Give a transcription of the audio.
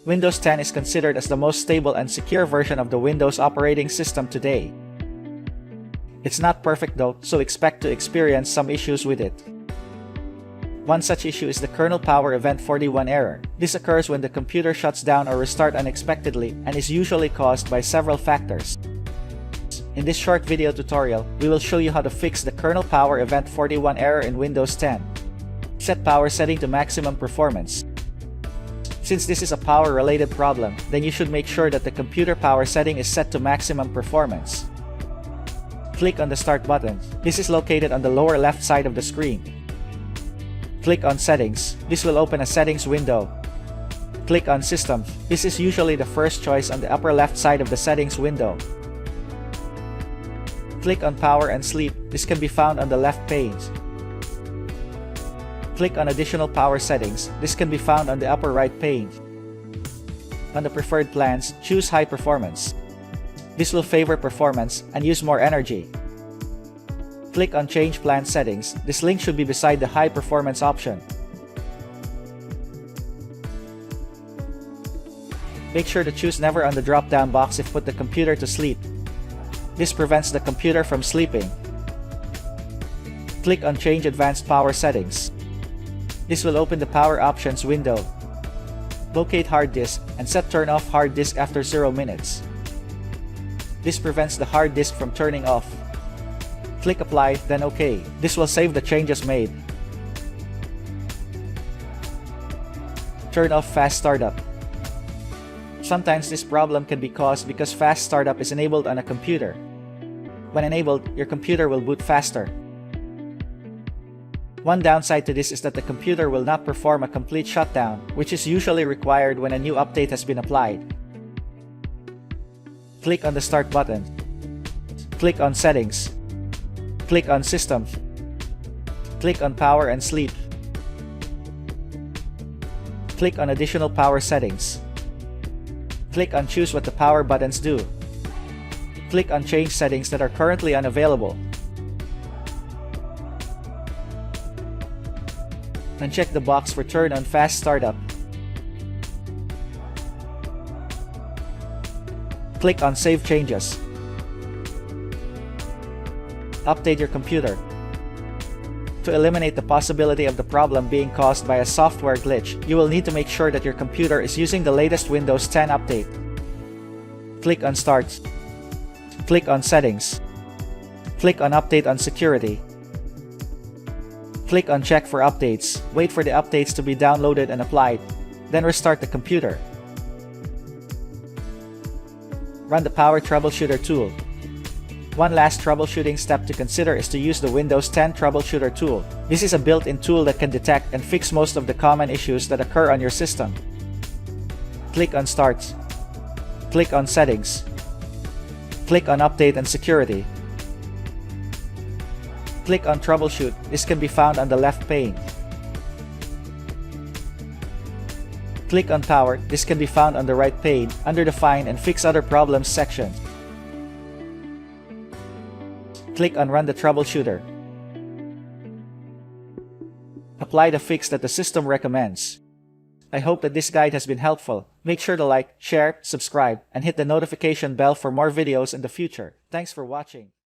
Windows 10 is considered as the most stable and secure version of the Windows operating system today. It's not perfect though, so expect to experience some issues with it. One such issue is the kernel power event 41 error. This occurs when the computer shuts down or restarts unexpectedly and is usually caused by several factors. In this short video tutorial, we will show you how to fix the kernel power event 41 error in Windows 10. Set power setting to maximum performance. Since this is a power-related problem, then you should make sure that the computer power setting is set to maximum performance. Click on the Start button. This is located on the lower left side of the screen. Click on Settings. This will open a settings window. Click on System. This is usually the first choice on the upper left side of the settings window. Click on Power and Sleep. This can be found on the left page. Click on Additional Power Settings. This can be found on the upper right page. On the preferred plans, choose High Performance. This will favor performance and use more energy. Click on Change Plan Settings. This link should be beside the High Performance option. Make sure to choose Never on the drop-down box if put the computer to sleep. This prevents the computer from sleeping. Click on Change Advanced Power Settings. This will open the Power Options window. Locate hard disk and set Turn off hard disk after 0 minutes. This prevents the hard disk from turning off. Click Apply, then OK. This will save the changes made. Turn off Fast Startup. Sometimes this problem can be caused because Fast Startup is enabled on a computer. When enabled, your computer will boot faster. One downside to this is that the computer will not perform a complete shutdown, which is usually required when a new update has been applied. Click on the Start button. Click on Settings. Click on System. Click on Power and Sleep. Click on Additional Power Settings. Click on Choose what the power buttons do. Click on Change settings that are currently unavailable. Uncheck the box for Turn on Fast Startup. Click on Save Changes. Update your computer. To eliminate the possibility of the problem being caused by a software glitch, you will need to make sure that your computer is using the latest Windows 10 update. Click on Start. Click on Settings. Click on Update on Security. Click on Check for updates. Wait for the updates to be downloaded and applied. Then restart the computer. Run the Power Troubleshooter tool. One last troubleshooting step to consider is to use the Windows 10 Troubleshooter tool. This is a built-in tool that can detect and fix most of the common issues that occur on your system. Click on Start. Click on Settings. Click on Update and Security. Click on Troubleshoot. This can be found on the left pane. Click on Power. This can be found on the right pane under the Find and Fix Other Problems section. Click on Run the Troubleshooter. Apply the fix that the system recommends. I hope that this guide has been helpful. Make sure to like, share, subscribe, and hit the notification bell for more videos in the future. Thanks for watching.